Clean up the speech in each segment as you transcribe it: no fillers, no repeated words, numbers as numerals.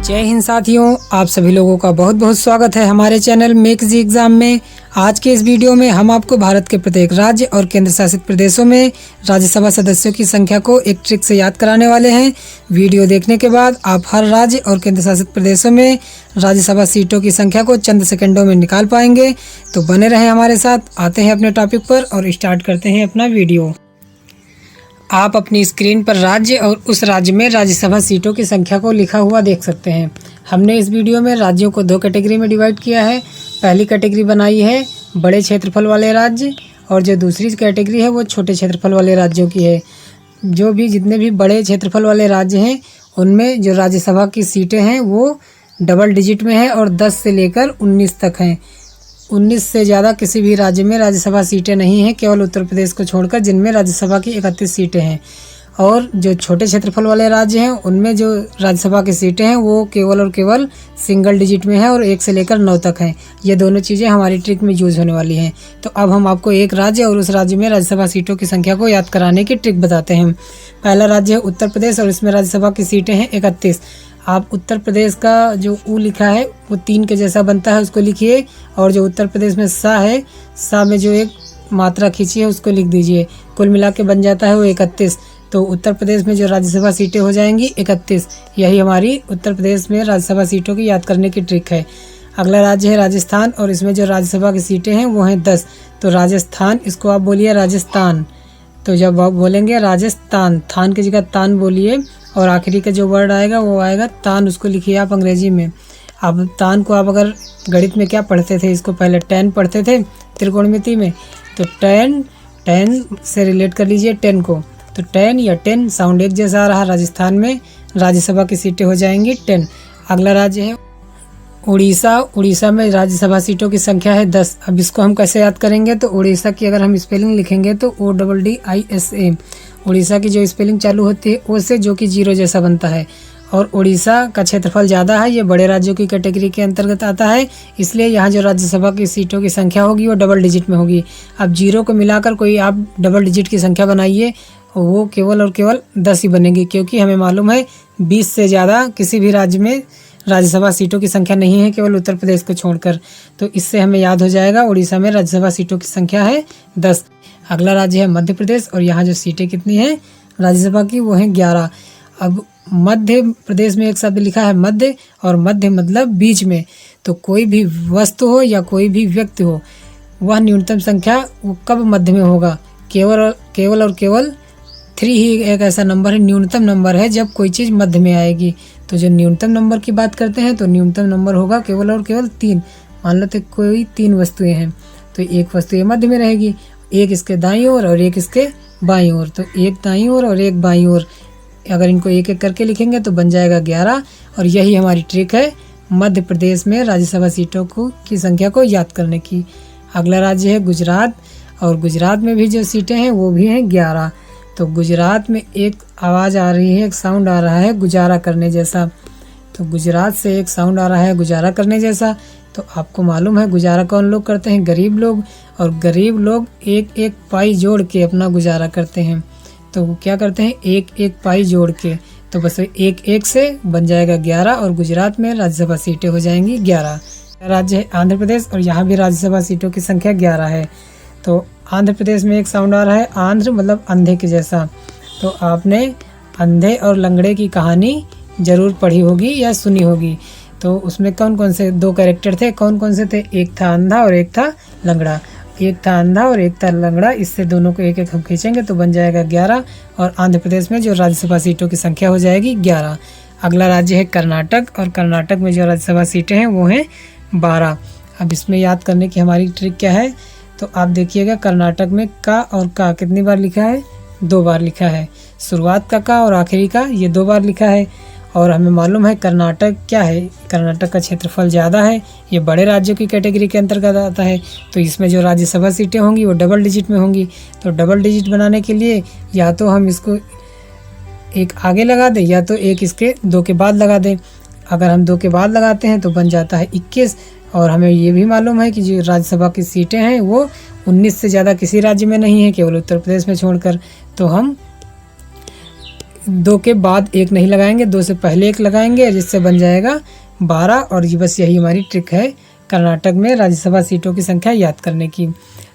जय हिंद साथियों, आप सभी लोगों का बहुत बहुत स्वागत है हमारे चैनल मेक जी एग्जाम में। आज के इस वीडियो में हम आपको भारत के प्रत्येक राज्य और केंद्र शासित प्रदेशों में राज्यसभा सदस्यों की संख्या को एक ट्रिक से याद कराने वाले हैं। वीडियो देखने के बाद आप हर राज्य और केंद्र शासित प्रदेशों में राज्यसभा सीटों की संख्या को चंद सेकंडों में निकाल पाएंगे। तो बने रहें हमारे साथ। आते हैं अपने टॉपिक पर और स्टार्ट करते हैं अपना वीडियो। आप अपनी स्क्रीन पर राज्य और उस राज्य में राज्यसभा सीटों की संख्या को लिखा हुआ देख सकते हैं। हमने इस वीडियो में राज्यों को दो कैटेगरी में डिवाइड किया है। पहली कैटेगरी बनाई है बड़े क्षेत्रफल वाले राज्य और जो दूसरी कैटेगरी है वो छोटे क्षेत्रफल वाले राज्यों की है। जितने भी बड़े क्षेत्रफल वाले राज्य हैं उनमें जो राज्यसभा की सीटें हैं वो डबल डिजिट में है और 10 से लेकर 19 तक हैं। 19 से ज़्यादा किसी भी राज्य में राज्यसभा सीटें नहीं हैं, केवल उत्तर प्रदेश को छोड़कर, जिनमें राज्यसभा की 31 सीटें हैं। और जो छोटे क्षेत्रफल वाले राज्य हैं उनमें जो राज्यसभा की सीटें हैं वो केवल और केवल सिंगल डिजिट में है और 1 से लेकर 9 तक हैं। ये दोनों चीज़ें हमारी ट्रिक में यूज होने वाली हैं। तो अब हम आपको एक राज्य और उस राज्य में राज्यसभा सीटों की संख्या को याद कराने की ट्रिक बताते हैं। पहला राज्य है उत्तर प्रदेश और इसमें राज्यसभा की सीटें हैं 31। आप उत्तर प्रदेश का जो ऊ लिखा है वो 3 के जैसा बनता है, उसको लिखिए। और जो उत्तर प्रदेश में सा है, सा में जो एक मात्रा खींची है उसको लिख दीजिए। कुल मिला के बन जाता है वो 31। तो उत्तर प्रदेश में जो राज्यसभा सीटें हो जाएंगी 31। यही हमारी उत्तर प्रदेश में राज्यसभा सीटों की याद करने की ट्रिक है। अगला राज्य है राजस्थान और इसमें जो राज्यसभा की सीटें हैं वो हैं 10। तो राजस्थान, इसको आप बोलिए राजस्थान। तो जब आप बोलेंगे राजस्थान, थान की जगह तान बोलिए और आखिरी का जो वर्ड आएगा वो आएगा तान, उसको लिखिए आप अंग्रेजी में। अब तान को आप अगर गणित में क्या पढ़ते थे, इसको पहले टेन पढ़ते थे त्रिकोणमिति में। तो टेन से रिलेट कर लीजिए 10 को। तो 10 या 10 साउंड एक जैसा आ रहा। राजस्थान में राज्यसभा की सीटें हो जाएंगी 10। अगला राज्य है उड़ीसा। उड़ीसा में राज्यसभा सीटों की संख्या है 10। अब इसको हम कैसे याद करेंगे, तो उड़ीसा की अगर हम स्पेलिंग लिखेंगे तो ODDISA। उड़ीसा की जो स्पेलिंग चालू होती है ओ से, जो कि 0 जैसा बनता है। और उड़ीसा का क्षेत्रफल ज़्यादा है, ये बड़े राज्यों की कैटेगरी के अंतर्गत आता है, इसलिए यहाँ जो राज्यसभा की सीटों की संख्या होगी वो डबल डिजिट में होगी। अब 0 को मिलाकर कोई आप डबल डिजिट की संख्या बनाइए, वो केवल और केवल 10 ही बनेगी, क्योंकि हमें मालूम है 20 से ज़्यादा किसी भी राज्य में राज्यसभा सीटों की संख्या नहीं है, केवल उत्तर प्रदेश को छोड़कर। तो इससे हमें याद हो जाएगा उड़ीसा में राज्यसभा सीटों की संख्या है 10। अगला राज्य है मध्य प्रदेश और यहाँ जो सीटें कितनी हैं राज्यसभा की वो हैं 11। अब मध्य प्रदेश में एक शब्द लिखा है मध्य, और मध्य मतलब बीच में। तो कोई भी वस्तु हो या कोई भी व्यक्ति हो, वह न्यूनतम संख्या वो कब मध्य में होगा, केवल और केवल 3 ही एक ऐसा नंबर है, न्यूनतम नंबर है जब कोई चीज़ मध्य में आएगी। तो जो न्यूनतम नंबर की बात करते हैं तो न्यूनतम नंबर होगा केवल और केवल 3। मान लो तो कोई 3 वस्तुएं हैं तो एक वस्तु ये मध्य में रहेगी, एक इसके दाईं ओर और एक इसके बाईं ओर। तो एक दाईं ओर और एक बाईं ओर, अगर इनको एक एक करके लिखेंगे तो बन जाएगा 11। और यही हमारी ट्रिक है मध्य प्रदेश में राज्यसभा सीटों की संख्या को याद करने की। अगला राज्य है गुजरात और गुजरात में भी जो सीटें हैं वो भी हैं 11। तो गुजरात में एक आवाज़ आ रही है, एक साउंड आ रहा है गुजारा करने जैसा। तो गुजरात से एक साउंड आ रहा है गुजारा करने जैसा। तो आपको मालूम है गुजारा कौन लोग करते हैं, गरीब लोग। और गरीब लोग एक एक पाई जोड़ के अपना गुजारा करते हैं। तो वो क्या करते हैं, एक एक पाई जोड़ के। तो बस एक एक से बन जाएगा 11 और गुजरात में राज्यसभा सीटें हो जाएंगी 11। राज्य है आंध्र प्रदेश और यहाँ भी राज्यसभा सीटों की संख्या 11 है। तो आंध्र प्रदेश में एक साउंड आ रहा है आंध्र मतलब अंधे के जैसा। तो आपने अंधे और लंगड़े की कहानी जरूर पढ़ी होगी या सुनी होगी। तो उसमें कौन कौन से 2 कैरेक्टर थे, कौन कौन से थे, एक था अंधा और एक था लंगड़ा। एक था अंधा और एक था लंगड़ा, इससे दोनों को एक एक हम खींचेंगे तो बन जाएगा 11। और आंध्र प्रदेश में जो राज्यसभा सीटों की संख्या हो जाएगी 11। अगला राज्य है कर्नाटक और कर्नाटक में जो राज्यसभा सीटें हैं वो हैं 12। अब इसमें याद करने की हमारी ट्रिक क्या है, तो आप देखिएगा कर्नाटक में का और का कितनी बार लिखा है, 2 बार लिखा है। शुरुआत का और आखिरी का ये 2 बार लिखा है। और हमें मालूम है कर्नाटक क्या है, कर्नाटक का क्षेत्रफल ज़्यादा है, ये बड़े राज्यों की कैटेगरी के अंतर्गत आता है। तो इसमें जो राज्यसभा सीटें होंगी वो डबल डिजिट में होंगी। तो डबल डिजिट बनाने के लिए या तो हम इसको एक आगे लगा दें या तो एक इसके 2 के बाद लगा दें। अगर हम 2 के बाद लगाते हैं तो बन जाता है 21। और हमें ये भी मालूम है कि जो राज्यसभा की सीटें हैं वो 19 से ज़्यादा किसी राज्य में नहीं है, केवल उत्तर प्रदेश में छोड़कर। तो हम 2 के बाद 1 नहीं लगाएंगे, 2 से पहले 1 लगाएंगे, जिससे बन जाएगा 12। और ये बस यही हमारी ट्रिक है कर्नाटक में राज्यसभा सीटों की संख्या याद करने की।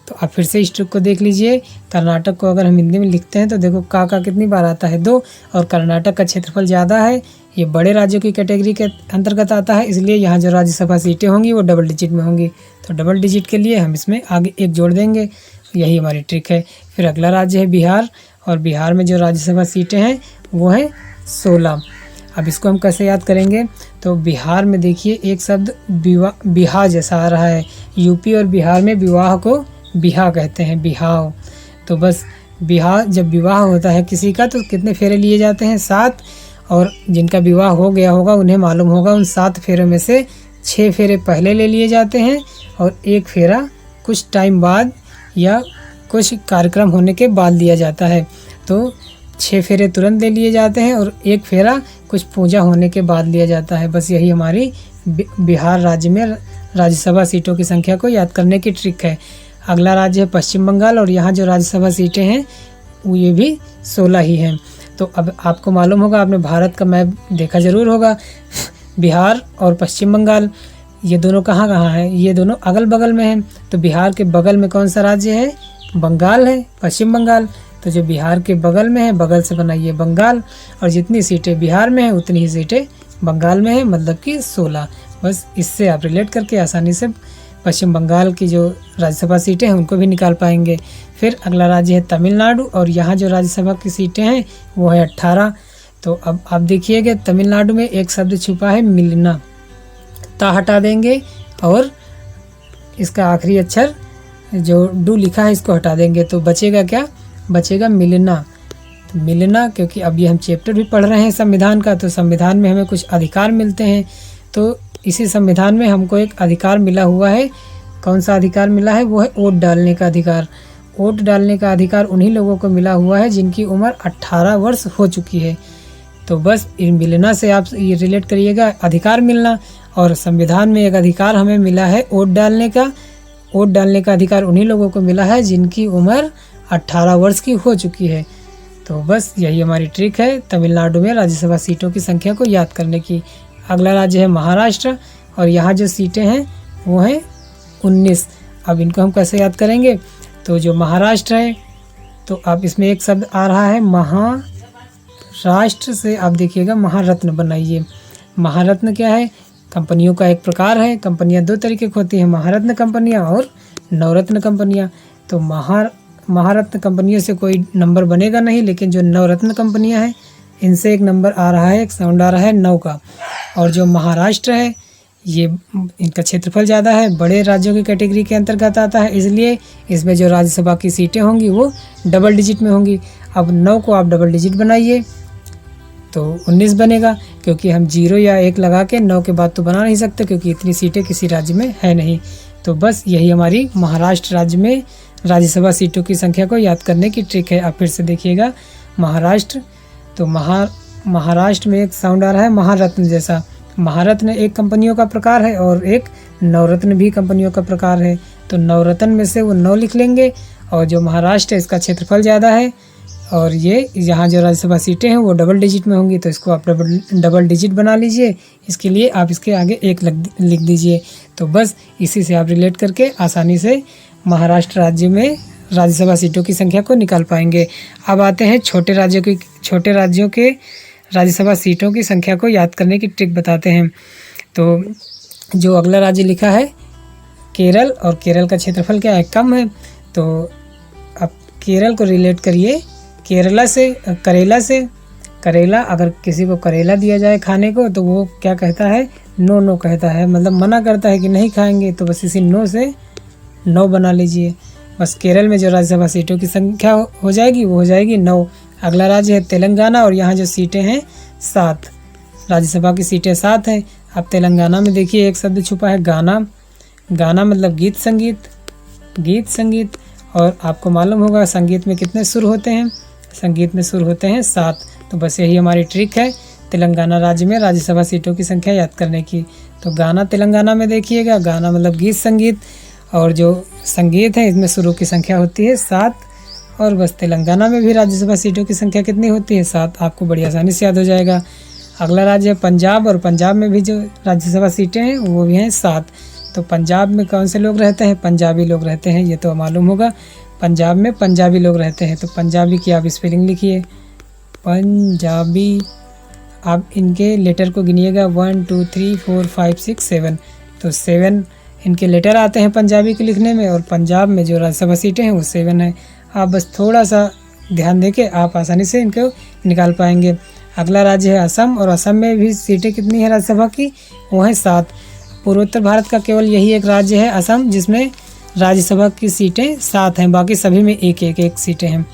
तो आप फिर से इस ट्रिक को देख लीजिए। कर्नाटक को अगर हम हिंदी में लिखते हैं तो देखो का कितनी बार आता है, 2। और कर्नाटक का क्षेत्रफल ज़्यादा है, ये बड़े राज्यों की कैटेगरी के अंतर्गत आता है, इसलिए यहाँ जो राज्यसभा सीटें होंगी वो डबल डिजिट में होंगी। तो डबल डिजिट के लिए हम इसमें आगे 1 जोड़ देंगे, यही हमारी ट्रिक है। फिर अगला राज्य है बिहार, और बिहार में जो राज्यसभा सीटें हैं वो हैं 16। अब इसको हम कैसे याद करेंगे, तो बिहार में देखिए एक शब्द बिहा जैसा आ रहा है। यूपी और बिहार में विवाह को बिहा कहते हैं, बिहाव। तो बस बिहा, जब विवाह होता है किसी का तो कितने फेरे लिए जाते हैं, 7। और जिनका विवाह हो गया होगा उन्हें मालूम होगा, उन 7 फेरों में से 6 फेरे पहले ले लिए जाते हैं और 1 फेरा कुछ टाइम बाद या कुछ कार्यक्रम होने के बाद लिया जाता है। तो 6 फेरे तुरंत ले लिए जाते हैं और 1 फेरा कुछ पूजा होने के बाद लिया जाता है। बस यही हमारी बिहार राज्य में राज्यसभा सीटों की संख्या को याद करने की ट्रिक है। अगला राज्य है पश्चिम बंगाल, और यहाँ जो राज्यसभा सीटें हैं वो ये भी 16 ही हैं। तो अब आपको मालूम होगा, आपने भारत का मैप देखा ज़रूर होगा, बिहार और पश्चिम बंगाल ये दोनों कहाँ हैं, ये दोनों अगल बगल में हैं। तो बिहार के बगल में कौन सा राज्य है, बंगाल है, पश्चिम बंगाल। तो जो बिहार के बगल में है, बगल से बनाइए बंगाल, और जितनी सीटें बिहार में हैं उतनी ही सीटें बंगाल में हैं, मतलब कि 16। बस इससे आप रिलेट करके आसानी से पश्चिम बंगाल की जो राज्यसभा सीटें हैं उनको भी निकाल पाएंगे। फिर अगला राज्य है तमिलनाडु, और यहाँ जो राज्यसभा की सीटें हैं वो है 18। तो अब आप देखिएगा तमिलनाडु में एक शब्द छुपा है मिलना, ता हटा देंगे और इसका आखिरी अक्षर जो डू लिखा है इसको हटा देंगे, तो बचेगा क्या, बचेगा मिलना। तो मिलना, क्योंकि अब ये हम चैप्टर भी पढ़ रहे हैं संविधान का, तो संविधान में हमें कुछ अधिकार मिलते हैं। तो इसी संविधान में हमको एक अधिकार मिला हुआ है। कौन सा अधिकार मिला है, वो है वोट डालने का अधिकार। वोट डालने का अधिकार उन्हीं लोगों को मिला हुआ है जिनकी उम्र 18 वर्ष हो चुकी है। तो बस इन मिलना से आप ये रिलेट करिएगा, अधिकार मिलना, और संविधान में एक अधिकार हमें मिला है वोट डालने का। वोट डालने का अधिकार उन्हीं लोगों को मिला है जिनकी उम्र 18 वर्ष की हो चुकी है। तो बस यही हमारी ट्रिक है तमिलनाडु में राज्यसभा सीटों की संख्या को याद करने की। अगला राज्य है महाराष्ट्र, और यहाँ जो सीटें हैं वो हैं 19। अब इनको हम कैसे याद करेंगे, तो जो महाराष्ट्र है तो अब इसमें एक शब्द आ रहा है महाराष्ट्र से, आप देखिएगा महारत्न बनाइए। महारत्न क्या है, कंपनियों का एक प्रकार है। कंपनियां 2 तरीके की होती हैं, महारत्न कंपनियां और नवरत्न कंपनियां। तो महारत्न कंपनियों से कोई नंबर बनेगा नहीं, लेकिन जो नवरत्न कंपनियां हैं इनसे एक नंबर आ रहा है, एक साउंड आ रहा है 9 का। और जो महाराष्ट्र है ये इनका क्षेत्रफल ज़्यादा है, बड़े राज्यों की कैटेगरी के अंतर्गत आता है, इसलिए इसमें जो राज्यसभा की सीटें होंगी वो डबल डिजिट में होंगी। अब 9 को आप डबल डिजिट बनाइए तो 19 बनेगा, क्योंकि हम 0 या 1 लगा के 9 के बाद तो बना नहीं सकते, क्योंकि इतनी सीटें किसी राज्य में है नहीं। तो बस यही हमारी महाराष्ट्र राज्य में राज्यसभा सीटों की संख्या को याद करने की ट्रिक है। आप फिर से देखिएगा महाराष्ट्र, तो महाराष्ट्र में एक साउंड आ रहा है महारत्न जैसा। महारत्न एक कंपनियों का प्रकार है और एक नवरत्न भी कंपनियों का प्रकार है। तो नवरत्न में से वो 9 लिख लेंगे, और जो महाराष्ट्र है इसका क्षेत्रफल ज़्यादा है, और ये यहाँ जो राज्यसभा सीटें हैं वो डबल डिजिट में होंगी, तो इसको आप डबल डिजिट बना लीजिए। इसके लिए आप इसके आगे 1 लिख दीजिए। तो बस इसी से आप रिलेट करके आसानी से महाराष्ट्र राज्य में राज्यसभा सीटों की संख्या को निकाल पाएंगे। अब आते हैं छोटे राज्यों के राज्यसभा सीटों की संख्या को याद करने की ट्रिक बताते हैं। तो जो अगला राज्य लिखा है केरल, और केरल का क्षेत्रफल क्या है, कम है। तो अब केरल को रिलेट करिए करेला से। करेला, अगर किसी को करेला दिया जाए खाने को तो वो क्या कहता है, नो कहता है, मतलब मना करता है कि नहीं खाएंगे। तो बस इसी नो से 9 बना लीजिए। बस केरल में जो राज्यसभा सीटों की संख्या हो जाएगी वो हो जाएगी 9। अगला राज्य है तेलंगाना, और यहाँ जो सीटें हैं 7, राज्यसभा की सीटें 7 हैं। अब तेलंगाना में देखिए एक शब्द छुपा है गाना। गाना मतलब गीत संगीत। और आपको मालूम होगा संगीत में कितने सुर होते हैं, संगीत में सुर होते हैं 7। तो बस यही हमारी ट्रिक है तेलंगाना राज्य में राज्यसभा सीटों की संख्या याद करने की। तो गाना तेलंगाना में देखिएगा, गाना मतलब गीत संगीत, और जो संगीत है इसमें सुरों की संख्या होती है 7, और बस तेलंगाना में भी राज्यसभा सीटों की संख्या कितनी होती है? 7। आपको बड़ी आसानी से याद हो जाएगा। अगला राज्य है पंजाब, और पंजाब में भी जो राज्यसभा सीटें हैं वो भी हैं 7। तो पंजाब में कौन से लोग रहते हैं? पंजाबी लोग रहते हैं, ये तो मालूम होगा। पंजाब में पंजाबी लोग रहते हैं। तो पंजाबी की आप स्पेलिंग लिखिए, पंजाबी। आप इनके लेटर को गिनिएगा, 1 2 3 4 5 6 7। तो 7 इनके लेटर आते हैं पंजाबी के लिखने में, और पंजाब में जो राज्यसभा सीटें हैं वो 7 है। आप बस थोड़ा सा ध्यान देके आप आसानी से इनको निकाल पाएंगे। अगला राज्य है असम, और असम में भी सीटें कितनी है राज्यसभा की? वो हैं 7। पूर्वोत्तर भारत का केवल यही एक राज्य है असम, जिसमें राज्यसभा की सीटें 7 हैं, बाकी सभी में एक सीटें हैं।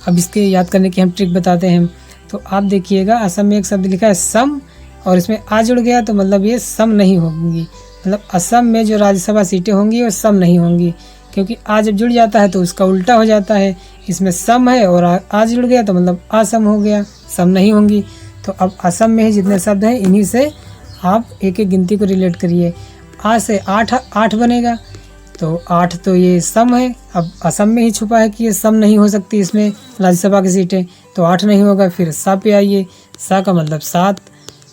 अब इसके याद करने की हम ट्रिक बताते हैं। तो आप देखिएगा, असम में एक शब्द लिखा है सम, और इसमें आ जुड़ गया तो मतलब ये सम नहीं होंगी। मतलब असम में जो राज्यसभा सीटें होंगी वो सम नहीं होंगी, क्योंकि आ जब जुड़ जाता है तो उसका उल्टा हो जाता है। इसमें सम है और आ जुड़ गया तो मतलब असम हो गया, सम नहीं होंगी। तो अब असम में ही जितने शब्द हैं इन्हीं से आप एक एक गिनती को रिलेट करिए। आ से 8 बनेगा, तो 8 तो ये सम है। अब असम में ही छुपा है कि ये सम नहीं हो सकती इसमें राज्यसभा की सीटें, तो 8 नहीं होगा। फिर सा पे आइए, सा का मतलब 7,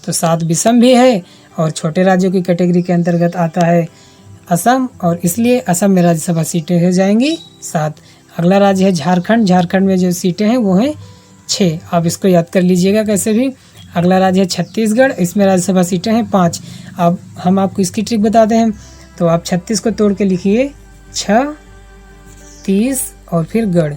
तो 7 विषम भी है और छोटे राज्यों की कैटेगरी के अंतर्गत आता है असम, और इसलिए असम में राज्यसभा सीटें हो जाएंगी 7। अगला राज्य है झारखंड। झारखंड में जो सीटें हैं वो हैं 6। आप इसको याद कर लीजिएगा कैसे भी। अगला राज्य है छत्तीसगढ़, इसमें राज्यसभा सीटें हैं 5। अब हम आपको इसकी ट्रिक बताते हैं। तो आप 36 को तोड़ के लिखिए, 6 30 और फिर गढ़,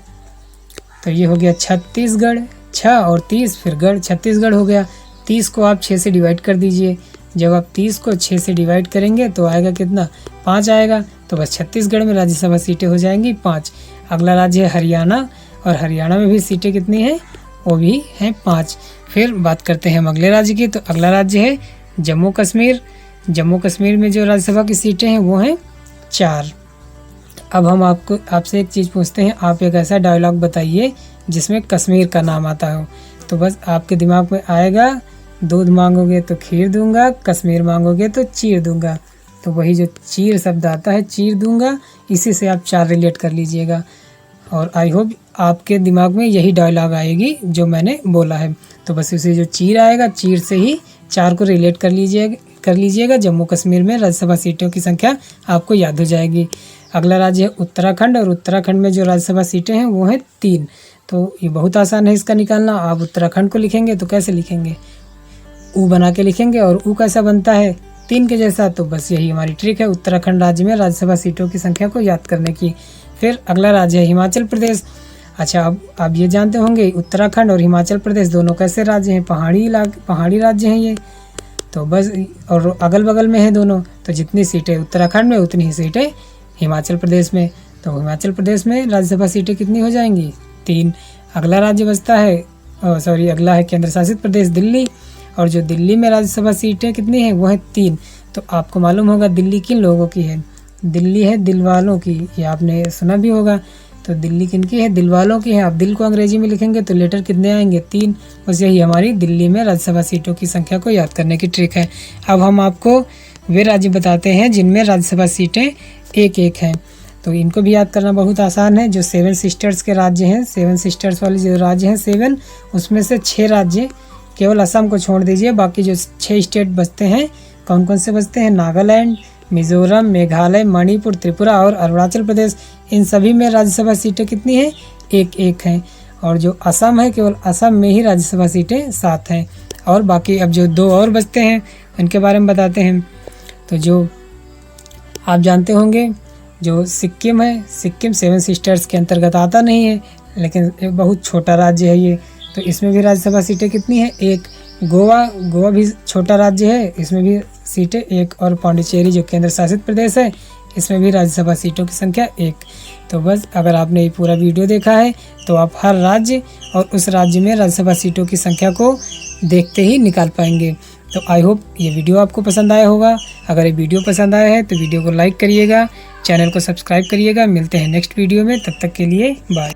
तो ये हो गया छत्तीसगढ़। 6 और 30 फिर गढ़, छत्तीसगढ़ हो गया। 30 को आप 6 से डिवाइड कर दीजिए। जब आप 30 को 6 से डिवाइड करेंगे तो आएगा कितना? 5 आएगा। तो बस छत्तीसगढ़ में राज्यसभा सीटें हो जाएंगी 5। अगला राज्य है हरियाणा, और हरियाणा में भी सीटें कितनी हैं? वो भी हैं 5। फिर बात करते हैं हम अगले राज्य की। तो अगला राज्य है जम्मू कश्मीर। जम्मू कश्मीर में जो राज्यसभा की सीटें हैं वो हैं 4। अब हम आपसे एक चीज़ पूछते हैं, आप एक ऐसा डायलॉग बताइए जिसमें कश्मीर का नाम आता हो। तो बस आपके दिमाग में आएगा, दूध मांगोगे तो खीर दूंगा, कश्मीर मांगोगे तो चीर दूंगा। तो वही जो चीर शब्द आता है, चीर दूंगा, इसी से आप 4 रिलेट कर लीजिएगा। और आई होप आपके दिमाग में यही डायलॉग आएगी जो मैंने बोला है। तो बस उसे जो चीर आएगा, चीर से ही 4 को रिलेट कर लीजिएगा। जम्मू कश्मीर में राज्यसभा सीटों की संख्या आपको याद हो जाएगी। अगला राज्य है उत्तराखंड, और उत्तराखंड में जो राज्यसभा सीटें हैं वो हैं 3। तो ये बहुत आसान है इसका निकालना। आप उत्तराखंड को लिखेंगे तो कैसे लिखेंगे? ऊ बना के लिखेंगे, और ऊ कैसा बनता है? 3 के जैसा। तो बस यही हमारी ट्रिक है उत्तराखंड राज्य में राज्यसभा सीटों की संख्या को याद करने की। फिर अगला राज्य है हिमाचल प्रदेश। अच्छा, अब आप ये जानते होंगे उत्तराखंड और हिमाचल प्रदेश दोनों कैसे राज्य हैं? पहाड़ी राज्य हैं ये। तो बस, और अगल बगल में है दोनों, तो जितनी सीटें उत्तराखंड में उतनी ही सीटें हिमाचल प्रदेश में। तो हिमाचल प्रदेश में राज्यसभा सीटें कितनी हो जाएंगी? 3। अगला राज्य बचता है, अगला है केंद्र शासित प्रदेश दिल्ली, और जो दिल्ली में राज्यसभा सीटें कितनी हैं? वो है 3। तो आपको मालूम होगा दिल्ली किन लोगों की है? दिल्ली है दिल वालों की, ये आपने सुना भी होगा। तो दिल्ली किनकी है? दिल वालों की है। आप दिल को अंग्रेजी में लिखेंगे तो लेटर कितने आएंगे? 3। बस यही हमारी दिल्ली में राज्यसभा सीटों की संख्या को याद करने की ट्रिक है। अब हम आपको वे राज्य बताते हैं जिनमें राज्यसभा सीटें 1-1 हैं। तो इनको भी याद करना बहुत आसान है। जो 7 सिस्टर्स के राज्य हैं, 7 सिस्टर्स वाले जो राज्य हैं 7, उसमें से 6 राज्य, केवल असम को छोड़ दीजिए, बाकी जो 6 स्टेट बचते हैं, कौन कौन से बचते हैं? नागालैंड, मिजोरम, मेघालय, मणिपुर, त्रिपुरा और अरुणाचल प्रदेश। इन सभी में राज्यसभा सीटें कितनी हैं? 1-1 हैं। और जो असम है, केवल असम में ही राज्यसभा सीटें 7 हैं। और बाकी अब जो 2 और बचते हैं उनके बारे में बताते हैं। तो जो आप जानते होंगे, जो सिक्किम है, सिक्किम 7 सिस्टर्स के अंतर्गत आता नहीं है, लेकिन एक बहुत छोटा राज्य है ये। तो इसमें भी राज्यसभा सीटें कितनी हैं? 1। गोवा भी छोटा राज्य है, इसमें भी सीटें 1। और पांडिचेरी जो केंद्र शासित प्रदेश है, इसमें भी राज्यसभा सीटों की संख्या 1। तो बस अगर आपने ये पूरा वीडियो देखा है तो आप हर राज्य और उस राज्य में राज्यसभा सीटों की संख्या को देखते ही निकाल पाएंगे। तो आई होप ये वीडियो आपको पसंद आया होगा। अगर ये वीडियो पसंद आया है तो वीडियो को लाइक करिएगा, चैनल को सब्सक्राइब करिएगा। मिलते हैं नेक्स्ट वीडियो में, तब तक के लिए बाय।